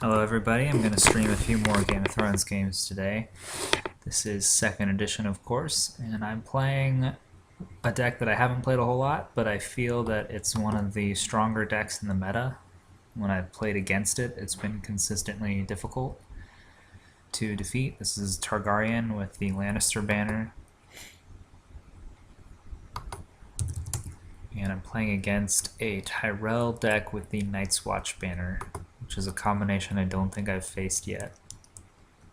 Hello everybody, I'm going to stream a few more Game of Thrones games today. This is 2nd edition, of course, and I'm playing a deck that I haven't played a whole lot, but I feel that it's one of the stronger decks in the meta. When I've played against it, it's been consistently difficult to defeat. This is Targaryen with the Lannister banner. And I'm playing against a Tyrell deck with the Night's Watch banner, which is a combination I don't think I've faced yet.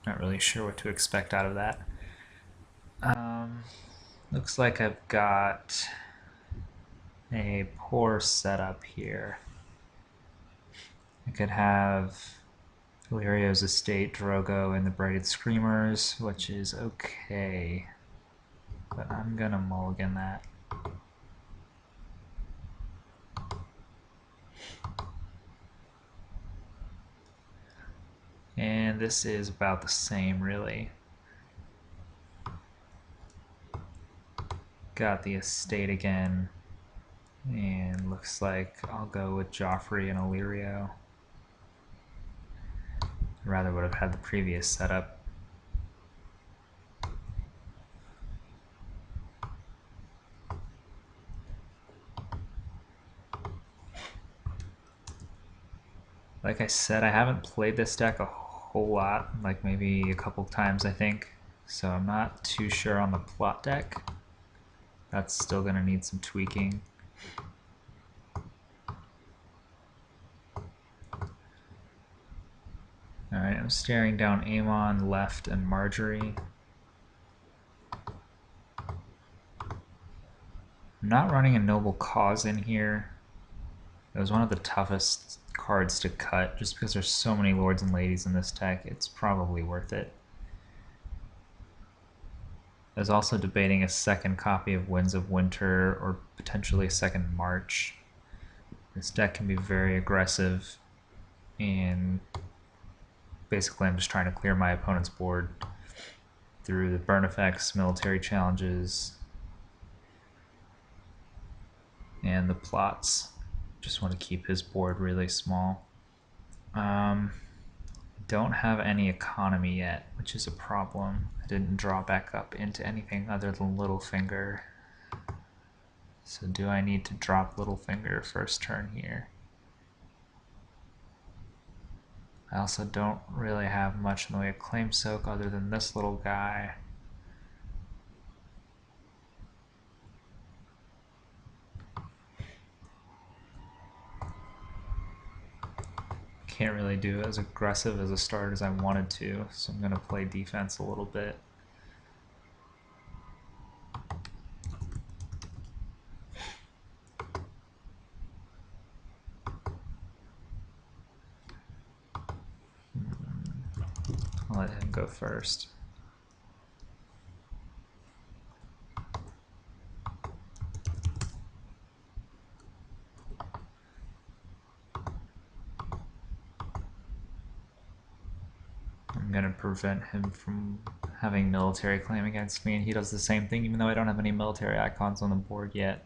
Not really sure what to expect out of that. Looks like I've got a poor setup here. I could have Ilyrio's Estate, Drogo, and the Braided Screamers, which is okay. But I'm gonna mulligan that. And this is about the same, really. Got the Estate again, and looks like I'll go with Joffrey and Illyrio. Rather would have had the previous setup. Like I said, I haven't played this deck a whole lot, like maybe a couple times I think, so I'm not too sure on the plot deck. That's still going to need some tweaking. Alright, I'm staring down Aemon, Left, and Marjorie. I'm not running a Noble Cause in here. It was one of the toughest cards to cut, just because there's so many lords and ladies in this deck, it's probably worth it. I was also debating a second copy of Winds of Winter, or potentially a second March. This deck can be very aggressive, and basically I'm just trying to clear my opponent's board through the burn effects, military challenges, and the plots. Just want to keep his board really small. Don't have any economy yet, which is a problem. I didn't draw back up into anything other than Littlefinger. So do I need to drop Littlefinger first turn here? I also don't really have much in the way of Claim Soak other than this little guy. Can't really do as aggressive as a start as I wanted to, so I'm going to play defense a little bit. I'll let him go first. I'm going to prevent him from having military claim against me, and he does the same thing even though I don't have any military icons on the board yet.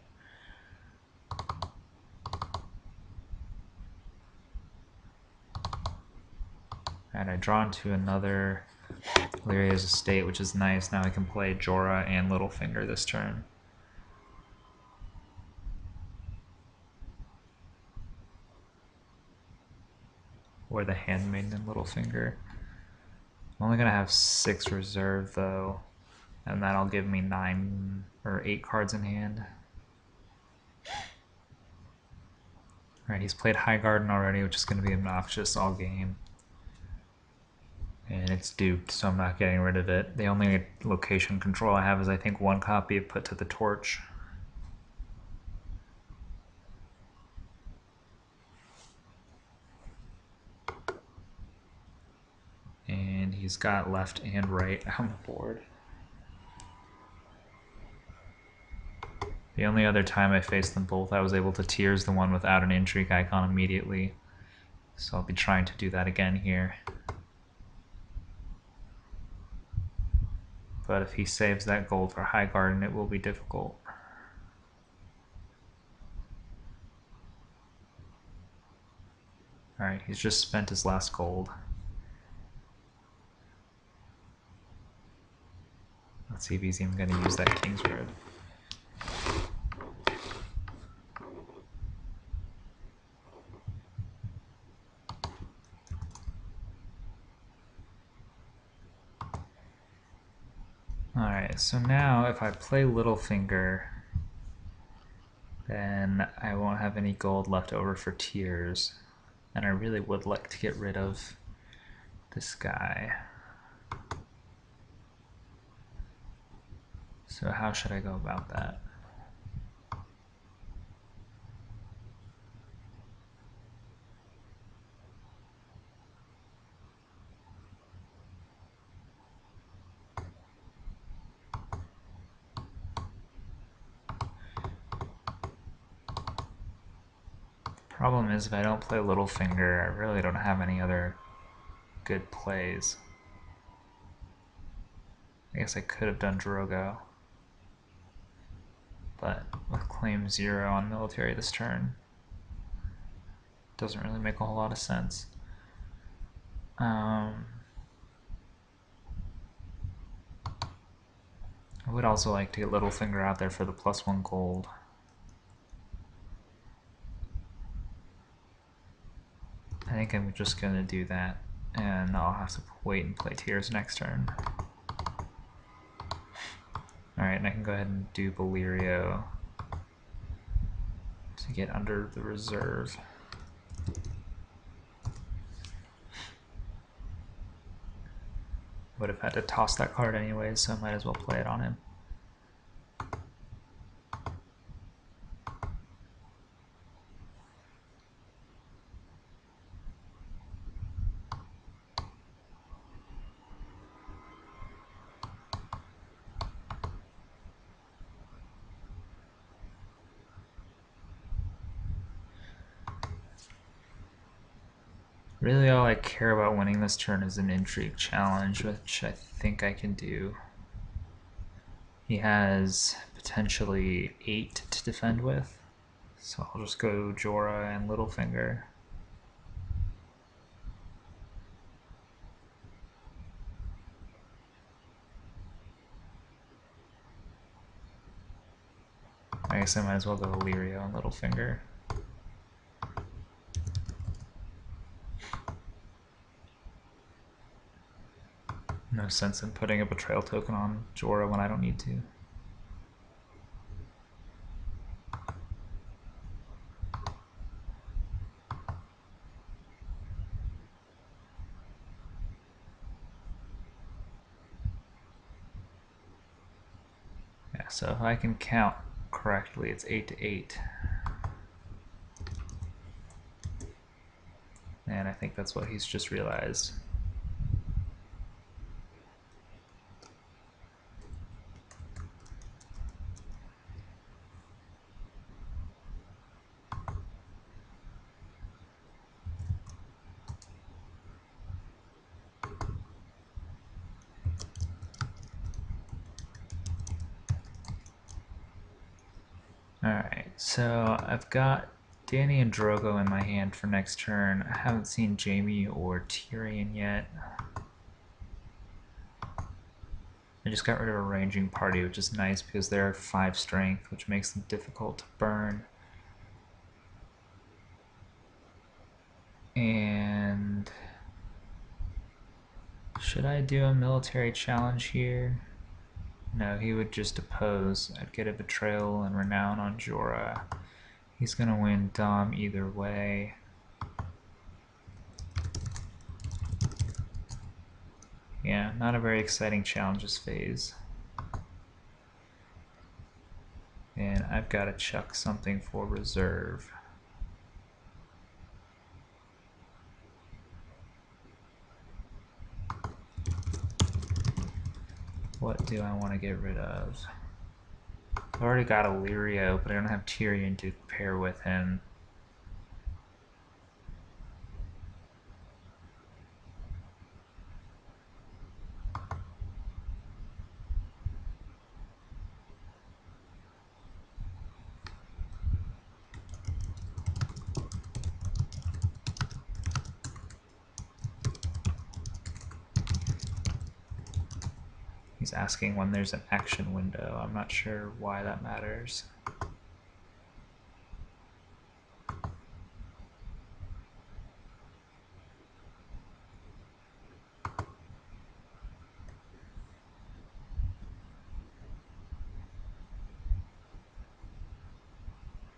And I draw into another Ilyrio's Estate, which is nice. Now I can play Jorah and Littlefinger this turn. Or the Handmaiden and Littlefinger. I'm only going to have 6 reserve though, and that'll give me 9 or 8 cards in hand. Alright, he's played Highgarden already, which is going to be obnoxious all game. And it's duped, so I'm not getting rid of it. The only location control I have is I think 1 copy of Put to the Torch. And he's got left and right on the board. The only other time I faced them both, I was able to Tears the one without an intrigue icon immediately. So I'll be trying to do that again here. But if he saves that gold for Highgarden, it will be difficult. Alright, he's just spent his last gold. Let's see if he's even going to use that King's Road. Alright, so now if I play Littlefinger, then I won't have any gold left over for tiers. And I really would like to get rid of this guy. So how should I go about that? Problem is, if I don't play Littlefinger, I really don't have any other good plays. I guess I could have done Drogo, but with claim 0 on military this turn, doesn't really make a whole lot of sense. I would also like to get Littlefinger out there for the +1 gold. I think I'm just going to do that, and I'll have to wait and play tiers next turn. Alright, and I can go ahead and do Bellerio to get under the reserve. Would have had to toss that card anyways, so I might as well play it on him. Really all I care about winning this turn is an intrigue challenge, which I think I can do. He has potentially 8 to defend with, so I'll just go Jorah and Littlefinger. I guess I might as well go Illyrio and Littlefinger. No sense in putting a betrayal token on Jorah when I don't need to. Yeah, so if I can count correctly, it's 8 to 8. And I think that's what he's just realized. Alright, so I've got Dany and Drogo in my hand for next turn. I haven't seen Jaime or Tyrion yet. I just got rid of a ranging party, which is nice because they're 5 strength, which makes them difficult to burn. And should I do a military challenge here? No, he would just oppose. I'd get a betrayal and renown on Jorah. He's gonna win Dom either way. Yeah, not a very exciting challenges phase. And I've got to chuck something for reserve. What do I want to get rid of? I've already got Illyrio, but I don't have Tyrion to pair with him. He's asking when there's an action window. I'm not sure why that matters.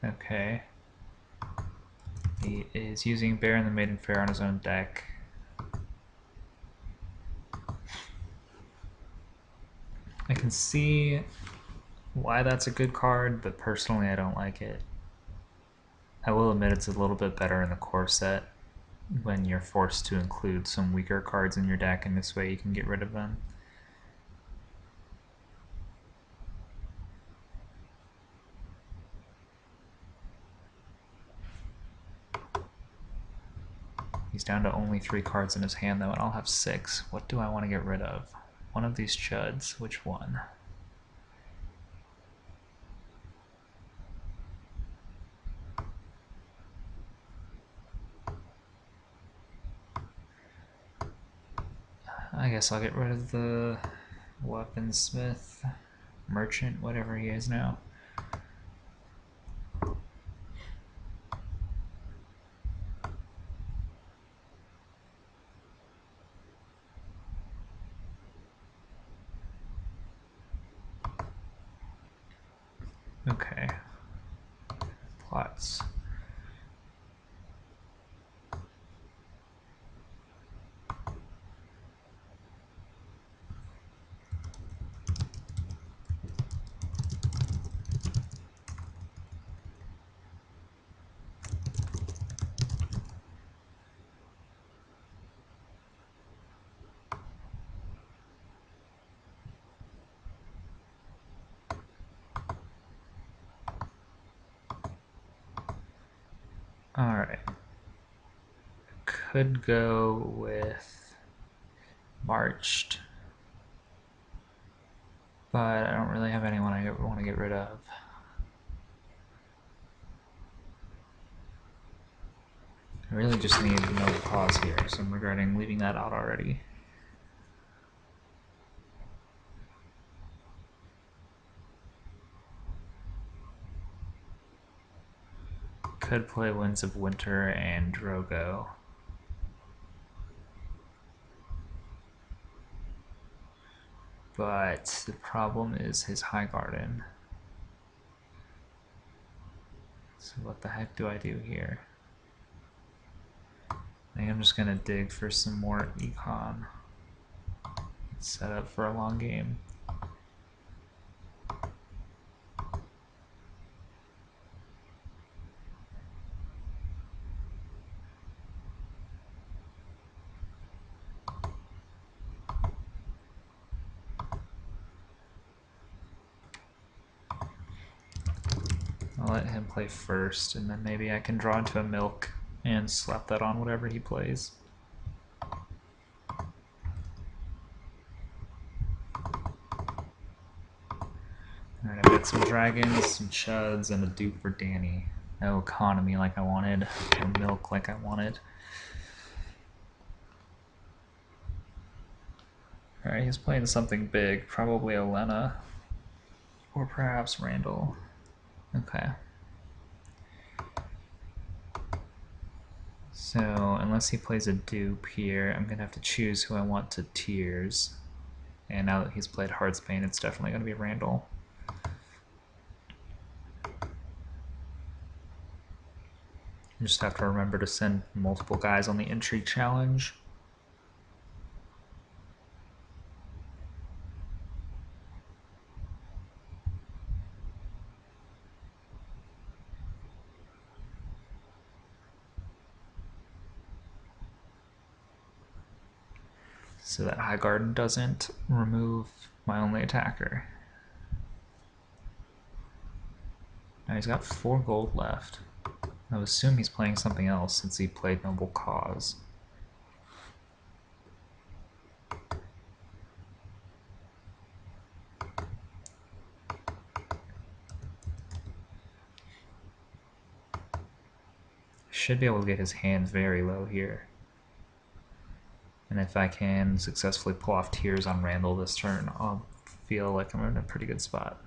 Okay. He is using Bear and the Maiden Fair on his own deck. I can see why that's a good card, but personally I don't like it. I will admit it's a little bit better in the core set when you're forced to include some weaker cards in your deck, and this way you can get rid of them. He's down to only 3 cards in his hand though, and I'll have 6. What do I want to get rid of? One of these chuds. Which one? I guess I'll get rid of the weaponsmith, merchant, whatever he is now. Okay. Plots. Alright. Could go with marched, but I don't really have anyone I want to get rid of. I really just need no pause here, so I'm regretting leaving that out already. Could play Winds of Winter and Drogo. But the problem is his High Garden. So what the heck do I do here? I think I'm just gonna dig for some more econ. Set up for a long game. I'll let him play first, and then maybe I can draw into a milk and slap that on whatever he plays. Alright, I've got some dragons, some chuds, and a dupe for Danny. No economy like I wanted, or milk like I wanted. Alright, he's playing something big, probably Olenna. Or perhaps Randall. Okay. So, unless he plays a dupe here, I'm gonna have to choose who I want to tiers. And now that he's played Heartsbane, it's definitely gonna be Randall. You just have to remember to send multiple guys on the entry challenge. So that High Garden doesn't remove my only attacker. Now he's got 4 gold left. I would assume he's playing something else since he played Noble Cause. Should be able to get his hand very low here. And if I can successfully pull off tiers on Randall this turn, I'll feel like I'm in a pretty good spot.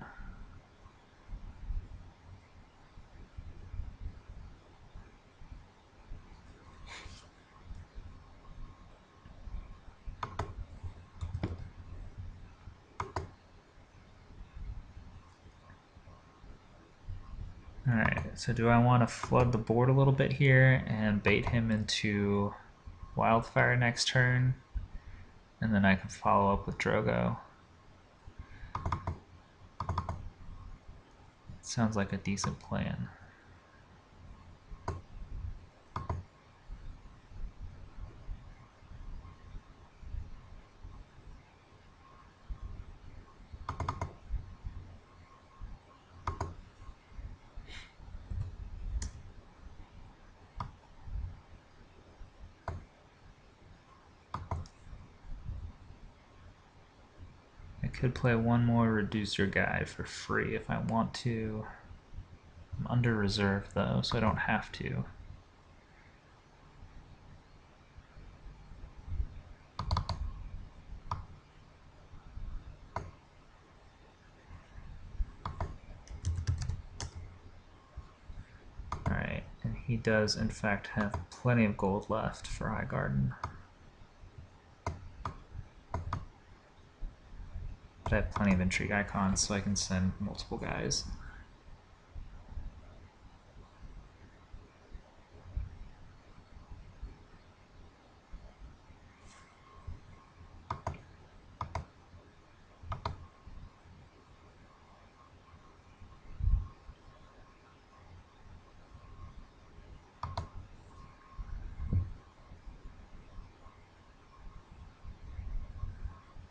Alright, so do I want to flood the board a little bit here and bait him into Wildfire next turn? And then I can follow up with Drogo. Sounds like a decent plan. I could play one more reducer guy for free if I want to. I'm under reserve though, so I don't have to. Alright, and he does in fact have plenty of gold left for High Garden. But I have plenty of intrigue icons, so I can send multiple guys.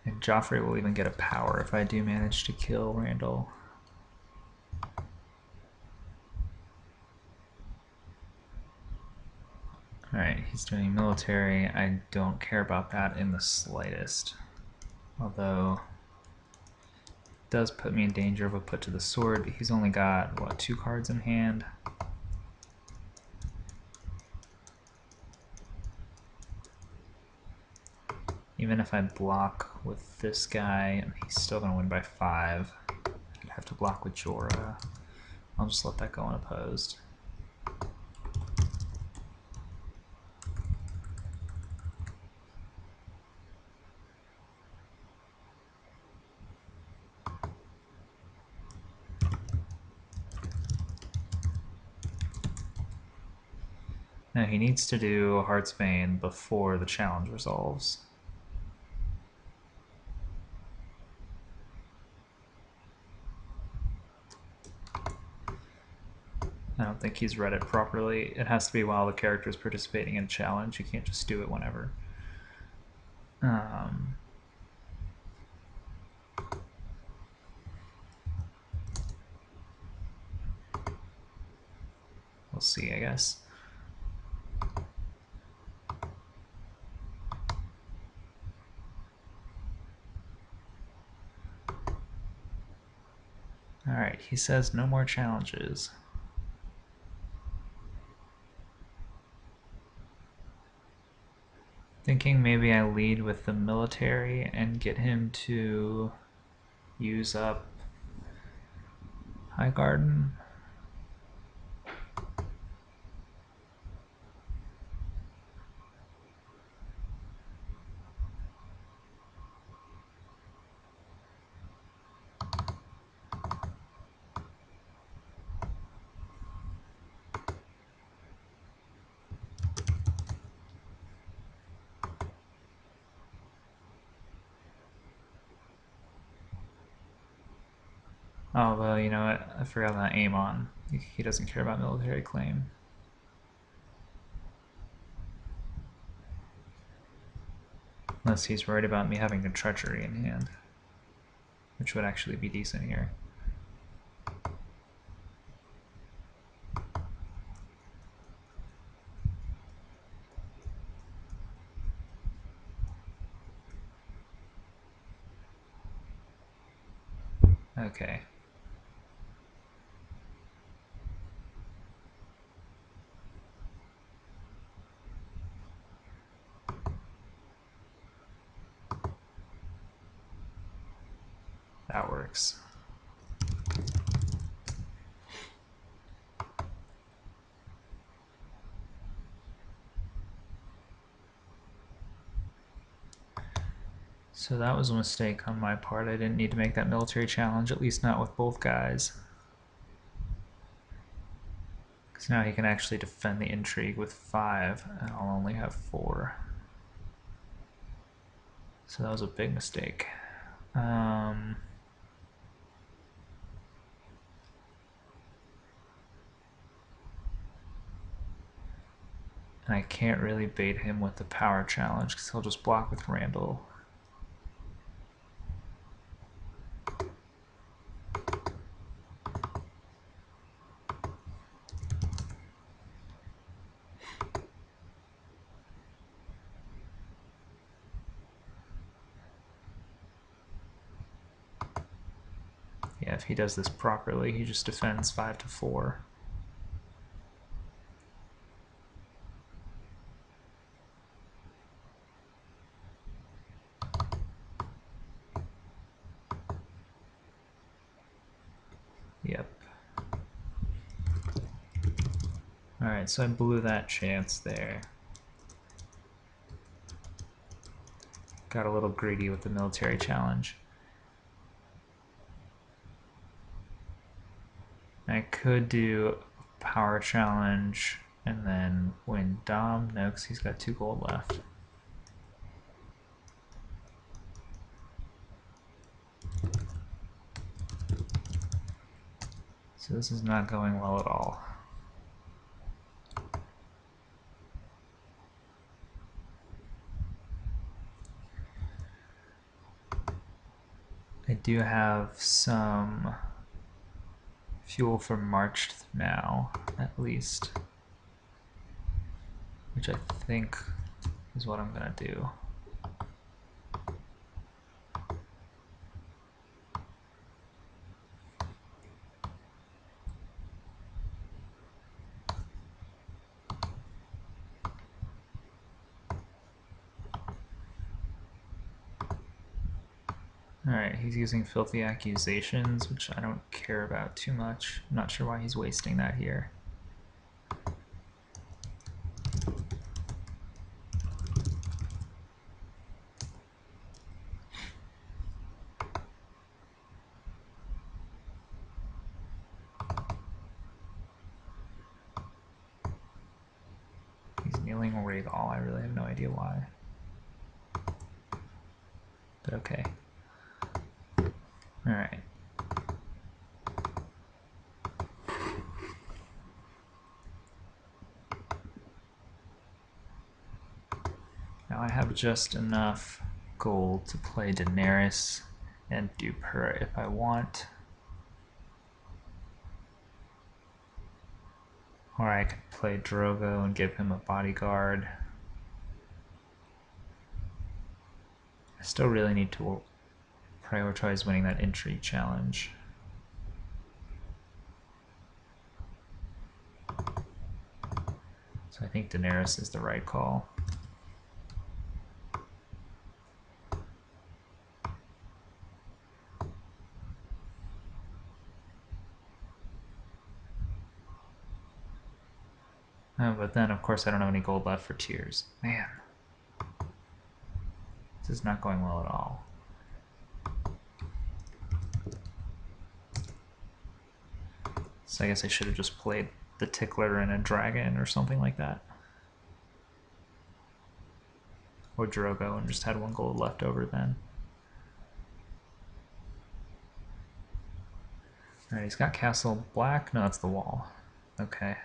And Joffrey will even get a power if I do manage to kill Randall. Alright, he's doing military. I don't care about that in the slightest. Although, it does put me in danger of a put to the sword. He's only got, what, 2 cards in hand? Even if I block with this guy, he's still going to win by 5. I'd have to block with Jorah. I'll just let that go unopposed. Now he needs to do Heart's Bane before the challenge resolves. I don't think he's read it properly. It has to be while the character is participating in a challenge. You can't just do it whenever. We'll see, I guess. Alright, he says no more challenges. Thinking maybe I lead with the military and get him to use up High Garden. Oh, well, you know what? I forgot about Amon. He doesn't care about military claim. Unless he's worried about me having a treachery in hand, which would actually be decent here. Okay. That works. So that was a mistake on my part. I didn't need to make that military challenge, at least not with both guys. Because now he can actually defend the intrigue with 5, and I'll only have 4. So that was a big mistake. And I can't really bait him with the power challenge because he'll just block with Randall. Yeah, if he does this properly, he just defends 5 to 4. Yep. Alright, so I blew that chance there. Got a little greedy with the military challenge. I could do a power challenge and then win Dom. No, because he's got 2 gold left. So this is not going well at all. I do have some fuel for March now, at least, which I think is what I'm gonna do. Alright, he's using Filthy Accusations, which I don't care about too much. I'm not sure why he's wasting that here. He's kneeling Rhaegal. I really have no idea why. But okay. Alright. Now I have just enough gold to play Daenerys and dupe her if I want. Or I could play Drogo and give him a bodyguard. I still really need to prioritize winning that intrigue challenge. So I think Daenerys is the right call. But then, of course, I don't have any gold left for tiers. Man. This is not going well at all. So I guess I should have just played the Tickler and a Dragon or something like that. Or Drogo and just had 1 gold left over then. Alright, he's got Castle Black. No, that's the wall. Okay.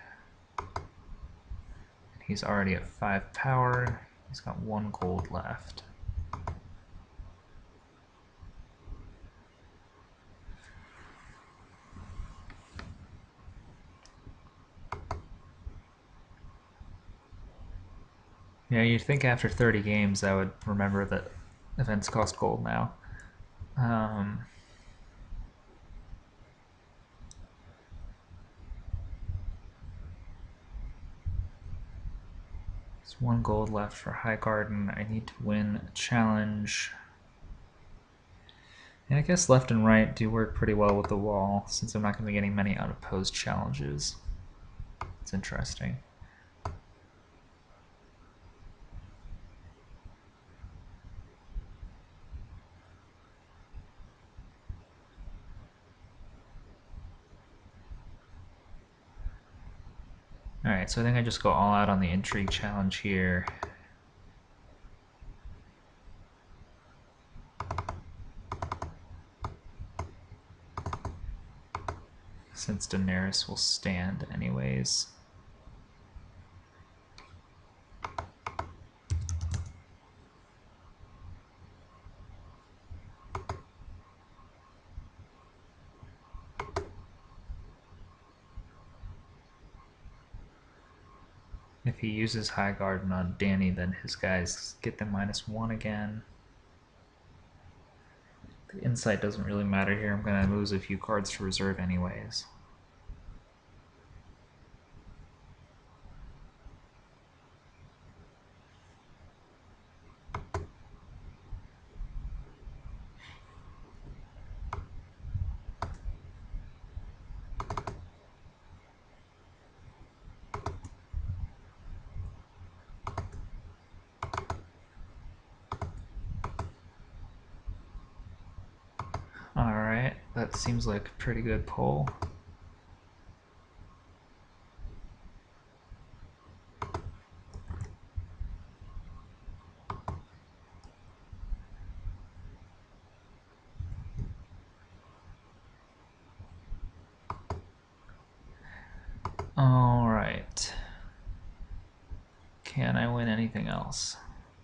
He's already at 5 power. He's got 1 gold left. Yeah, you'd think after 30 games I would remember that events cost gold now. There's 1 gold left for High Garden. I need to win a challenge Yeah, I guess left and right do work pretty well with the wall, since I'm not going to be getting many unopposed challenges. It's interesting. Alright, so I think I just go all out on the intrigue challenge here. Since Daenerys will stand anyways. If he uses High Garden on Dany, then his guys get the -1 again. The insight doesn't really matter here. I'm going to lose a few cards to reserve anyways. Alright, that seems like a pretty good pull. Alright. Can I win anything else?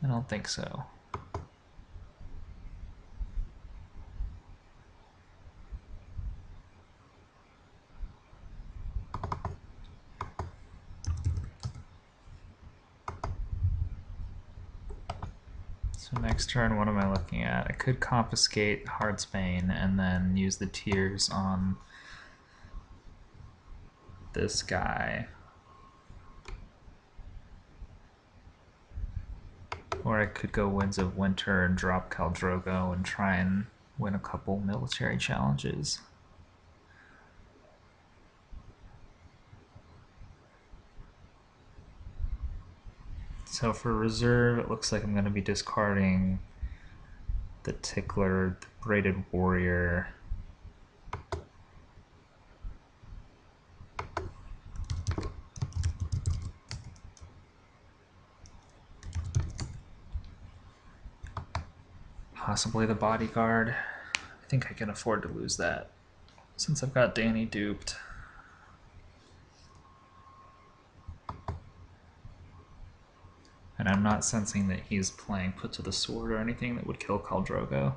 I don't think so. So next turn, what am I looking at? I could confiscate Heartsbane and then use the tears on this guy. Or I could go Winds of Winter and drop Khal Drogo and try and win a couple military challenges. So for reserve, it looks like I'm going to be discarding the Tickler, the Braided Warrior, possibly the Bodyguard. I think I can afford to lose that since I've got Dany duped. And I'm not sensing that he's playing Put to the Sword or anything that would kill Khal Drogo.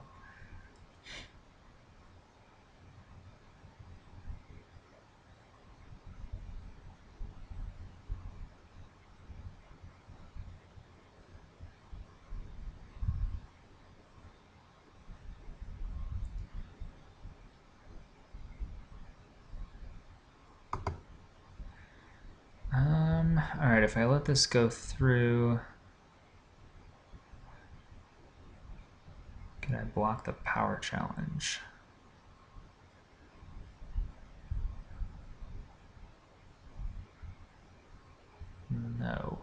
Alright, if I let this go through, can I block the power challenge? No.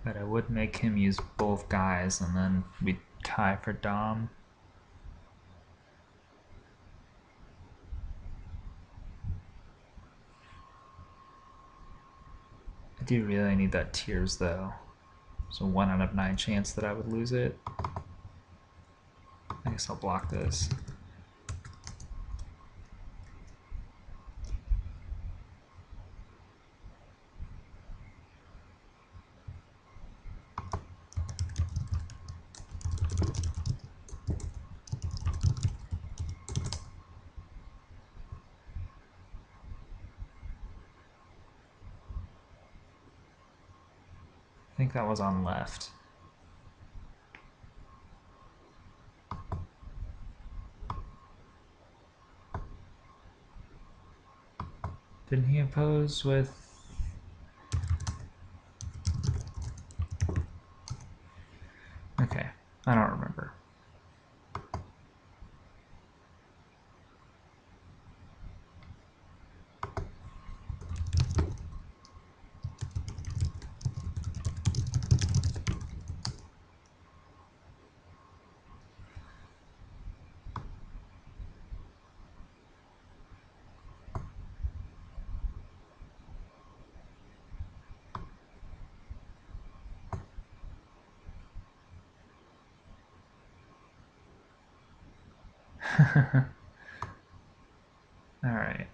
But I would make him use both guys and then we tie for Dom. I do really need that tears though. So 1 out of 9 chance that I would lose it. I guess I'll block this. I think that was on left. Didn't he oppose with... Okay, I don't remember. Alright.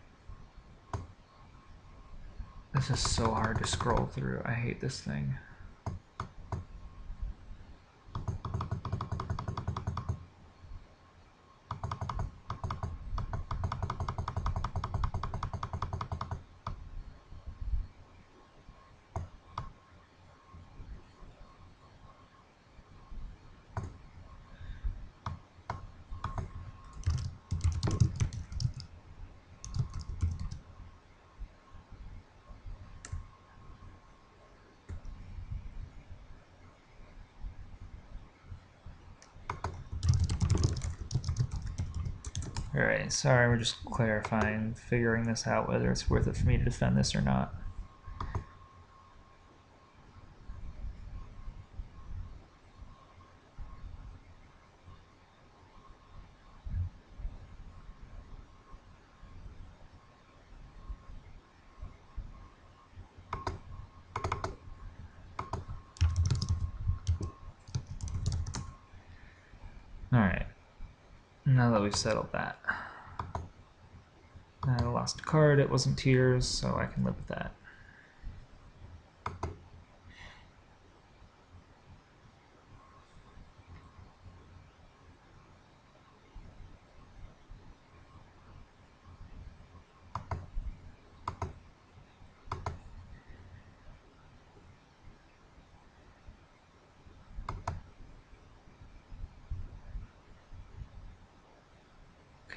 This is so hard to scroll through. I hate this thing. Alright, sorry, we're just clarifying, figuring this out, whether it's worth it for me to defend this or not. Alright, now that we've settled that. I lost a card, it wasn't tears, so I can live with that.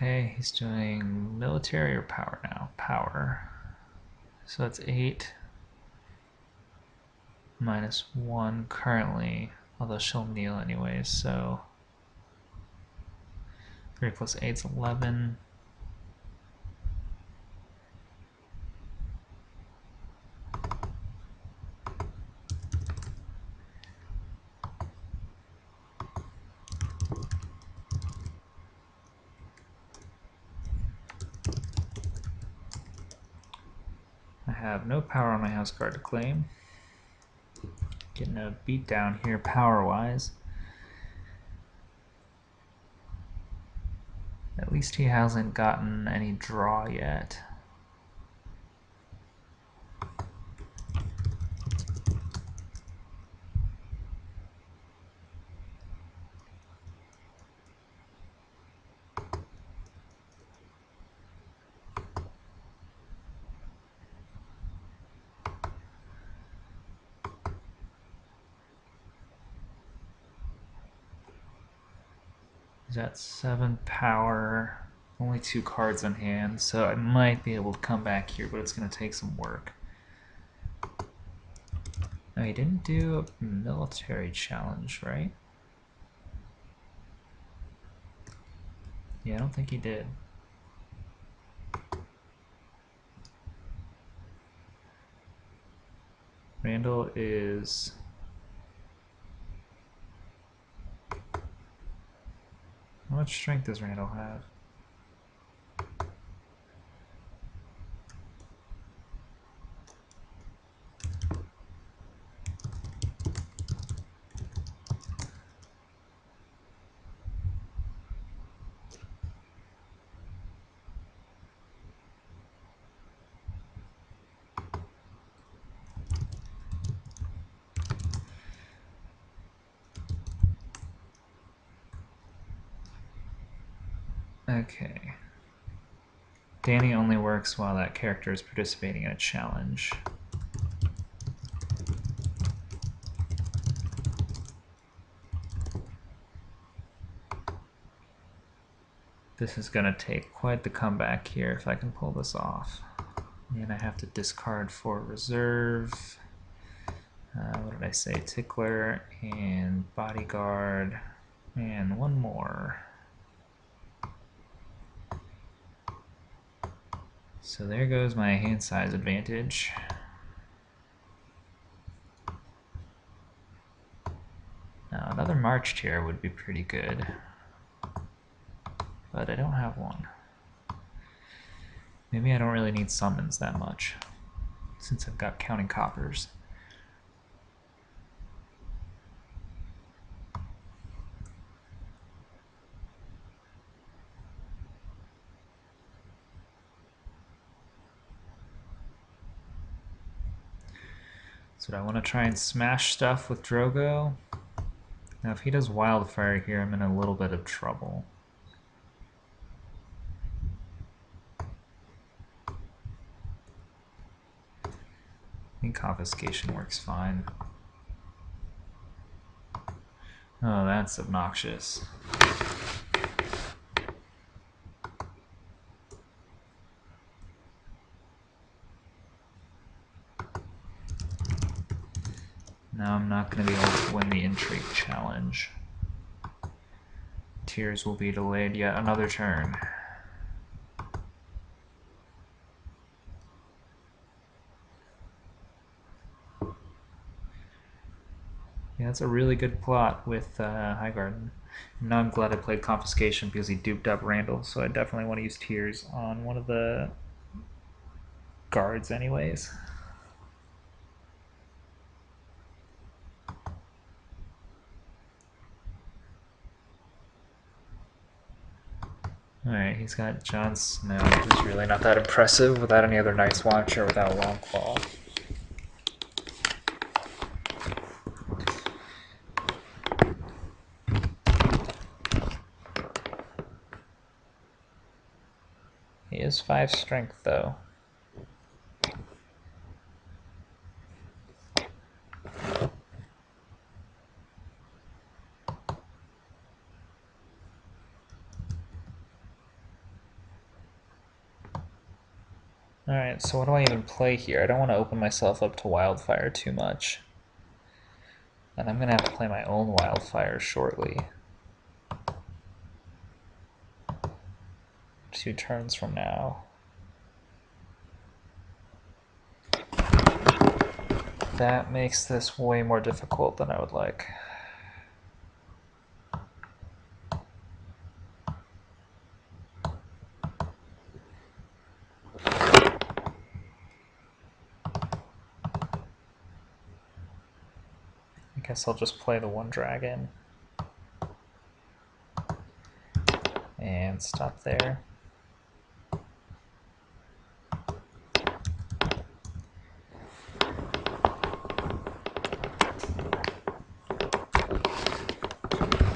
Okay, he's doing military or power now? Power. So that's 8 minus 1 currently, although she'll kneel anyways, so 3 plus 8 is 11. I have no power on my house card to claim. Getting a beat down here power-wise. At least he hasn't gotten any draw yet. He's at 7 power, only 2 cards in hand, so I might be able to come back here, but it's going to take some work. No, he didn't do a military challenge, right? Yeah, I don't think he did. Randall is... How much strength does Randall have? Okay. Danny only works while that character is participating in a challenge. This is going to take quite the comeback here if I can pull this off. And I have to discard for reserve. What did I say? Tickler and Bodyguard. And one more. So there goes my hand size advantage. Now another marched here would be pretty good. But I don't have one. Maybe I don't really need summons that much, since I've got counting coppers. So do I want to try and smash stuff with Drogo? Now if he does Wildfire here, I'm in a little bit of trouble. I think Confiscation works fine. Oh, that's obnoxious. Now I'm not going to be able to win the Intrigue challenge. Tears will be delayed yet another turn. Yeah, that's a really good plot with Highgarden. Now I'm glad I played Confiscation because he duped up Randall, so I definitely want to use Tears on one of the guards anyways. Alright, he's got Jon Snow, who's really not that impressive without any other Night's Watch or without Longclaw. He is 5 strength, though. Alright, so what do I even play here? I don't want to open myself up to Wildfire too much. And I'm going to have to play my own Wildfire shortly. 2 turns from now. That makes this way more difficult than I would like. I guess I'll just play the 1 dragon. And stop there.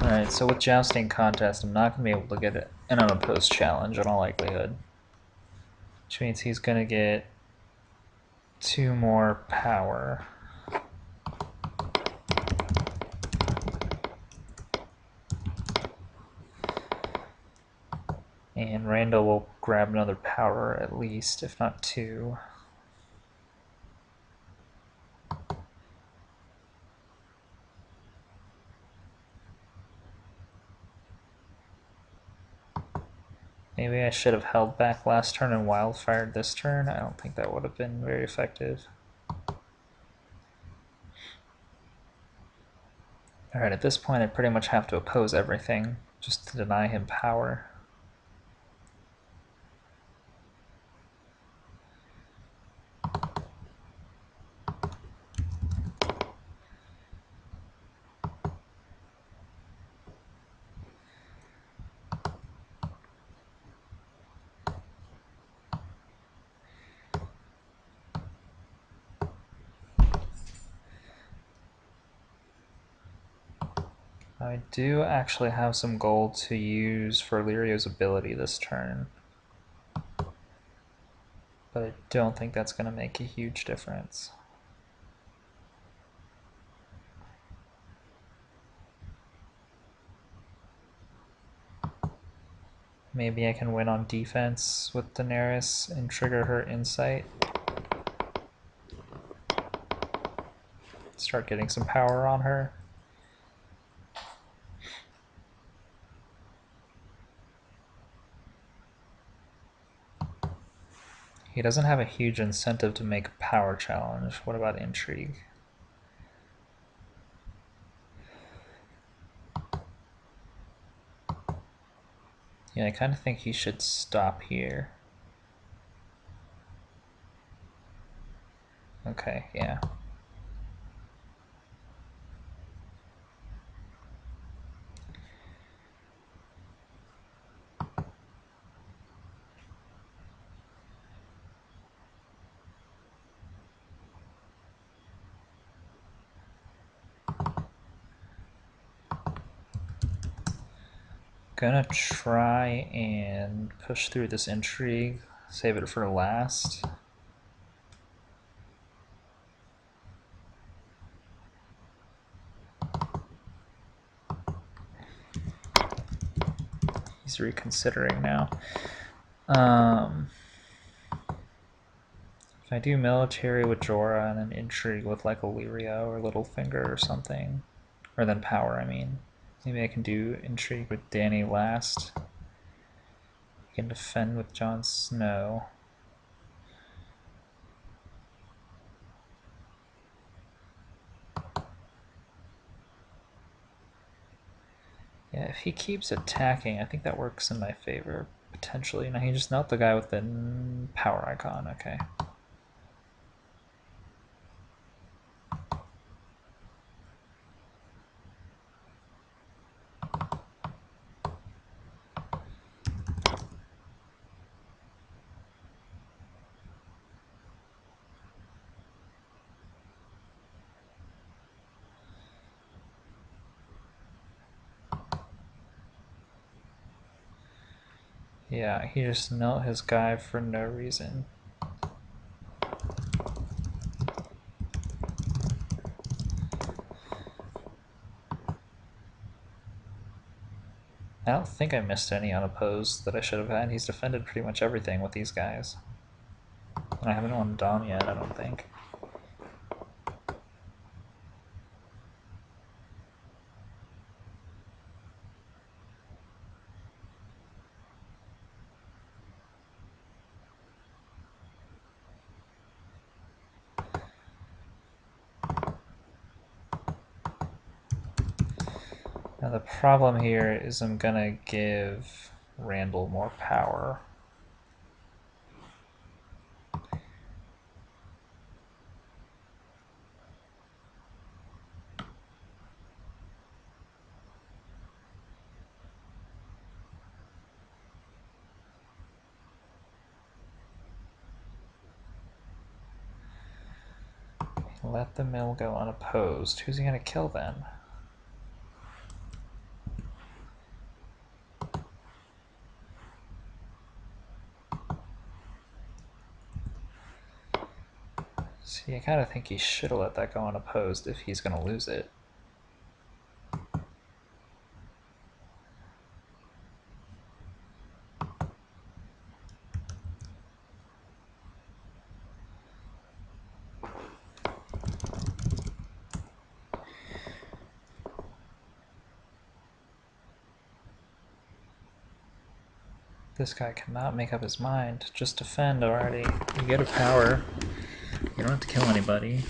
Alright, so with Jousting Contest, I'm not going to be able to get an unopposed challenge in all likelihood. Which means he's going to get 2 more power. And Randall will grab another power at least, if not 2. Maybe I should have held back last turn and wildfired this turn. I don't think that would have been very effective. Alright, at this point I pretty much have to oppose everything just to deny him power. I do actually have some gold to use for Lyrio's ability this turn, but I don't think that's going to make a huge difference. Maybe I can win on defense with Daenerys and trigger her insight. Start getting some power on her. He doesn't have a huge incentive to make a power challenge. What about intrigue? Yeah, I kind of think he should stop here. Okay, yeah. gonna try and push through this intrigue, save it for last. He's reconsidering now. If I do military with Jorah and an intrigue with like Illyria or Littlefinger or something, or then power, I mean. Maybe I can do intrigue with Dany last. I can defend with Jon Snow. Yeah, if he keeps attacking, I think that works in my favor, potentially. Now he just knelt the guy with the power icon, okay. Yeah, he just knelt his guy for no reason. I don't think I missed any unopposed that I should have had. He's defended pretty much everything with these guys. And I haven't won Dom yet, I don't think. Now the problem here is I'm gonna give Randall more power. Let the mill go unopposed. Who's he gonna kill then? See, I kind of think he should have let that go unopposed if he's going to lose it. This guy cannot make up his mind. Just defend already. You get a power. You don't have to kill anybody.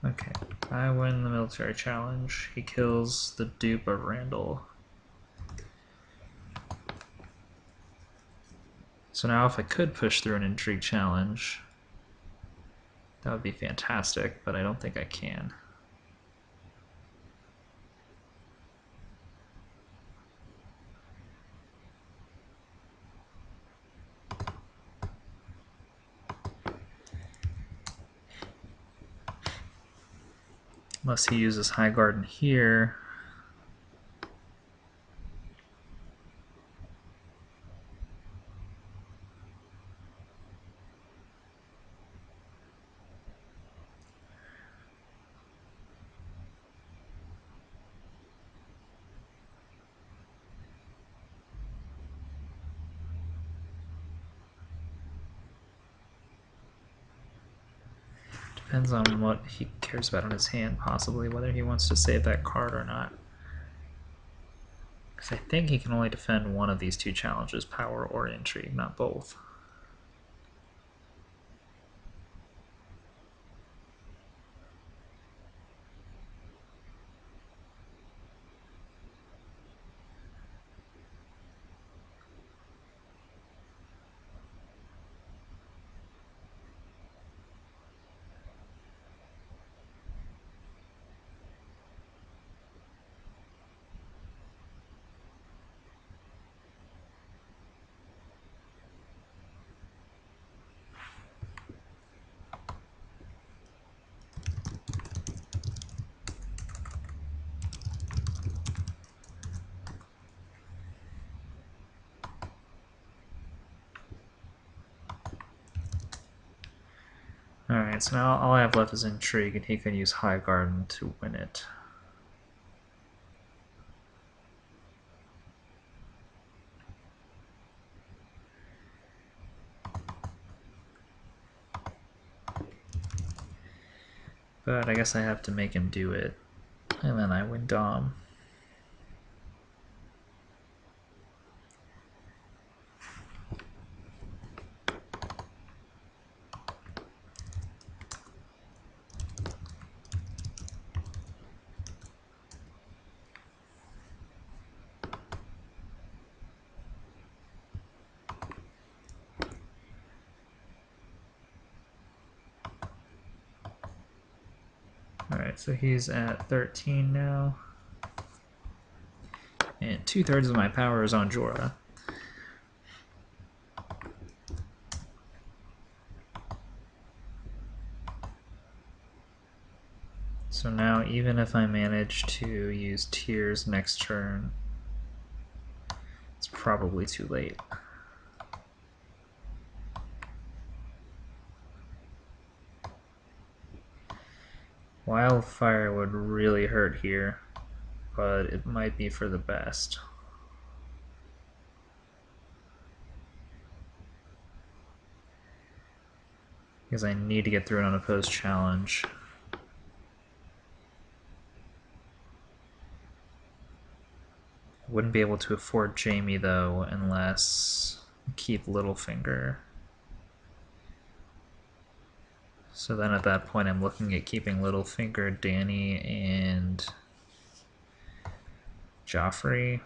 Okay, I win the military challenge. He kills the dupe of Randall. So now if I could push through an intrigue challenge, that would be fantastic, but I don't think I can. Unless he uses High Garden here. Depends on what he cares about in his hand, possibly, whether he wants to save that card or not. Because I think he can only defend one of these two challenges, power or intrigue, not both. Alright, so now all I have left is Intrigue, and he can use High Garden to win it. But I guess I have to make him do it, and then I win Dom. Alright, so he's at 13 now. And 2/3 of my power is on Jorah. So now even if I manage to use Tears next turn, it's probably too late. Wildfire would really hurt here, but it might be for the best. Because I need to get through an unopposed challenge. I wouldn't be able to afford Jaime though unless I keep Littlefinger. So then at that point I'm looking at keeping Littlefinger, Dany, and Joffrey.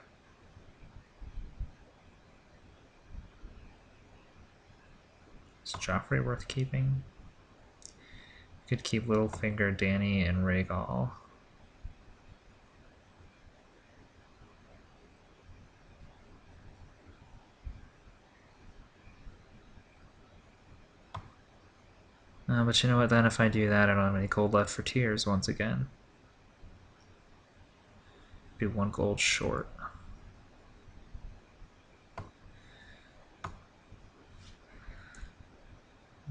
Is Joffrey worth keeping? Could keep Littlefinger, Dany, and Rhaegal. But you know what, then if I do that, I don't have any gold left for Tears once again. Be 1 gold short.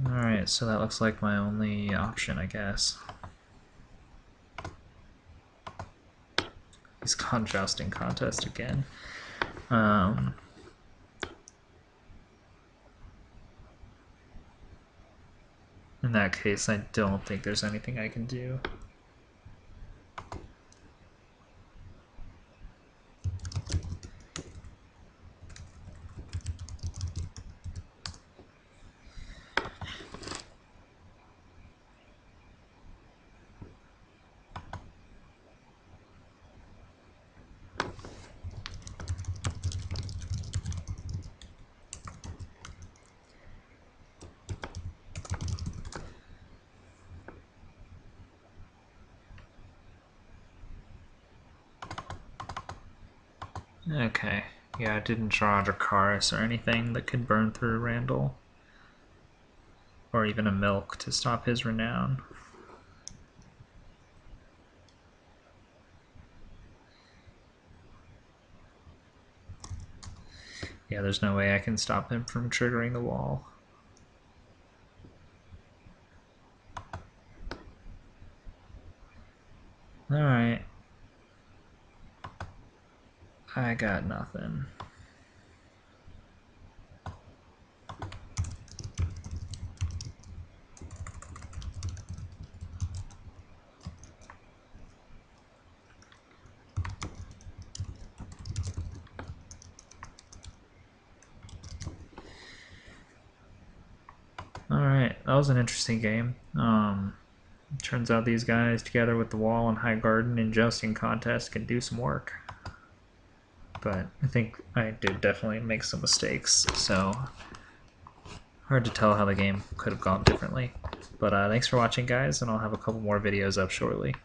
Alright, so that looks like my only option, I guess. He's gone Jousting Contest again. In that case, I don't think there's anything I can do. Okay, yeah, I didn't draw Dracarys or anything that could burn through Randall. Or even a Milk to stop his renown. Yeah, there's no way I can stop him from triggering the wall. Alright. I got nothing. Alright, that was an interesting game. Turns out these guys, together with the Wall and High Garden and Jousting Contest, can do some work. But I think I did definitely make some mistakes, so hard to tell how the game could have gone differently. But thanks for watching, guys, and I'll have a couple more videos up shortly.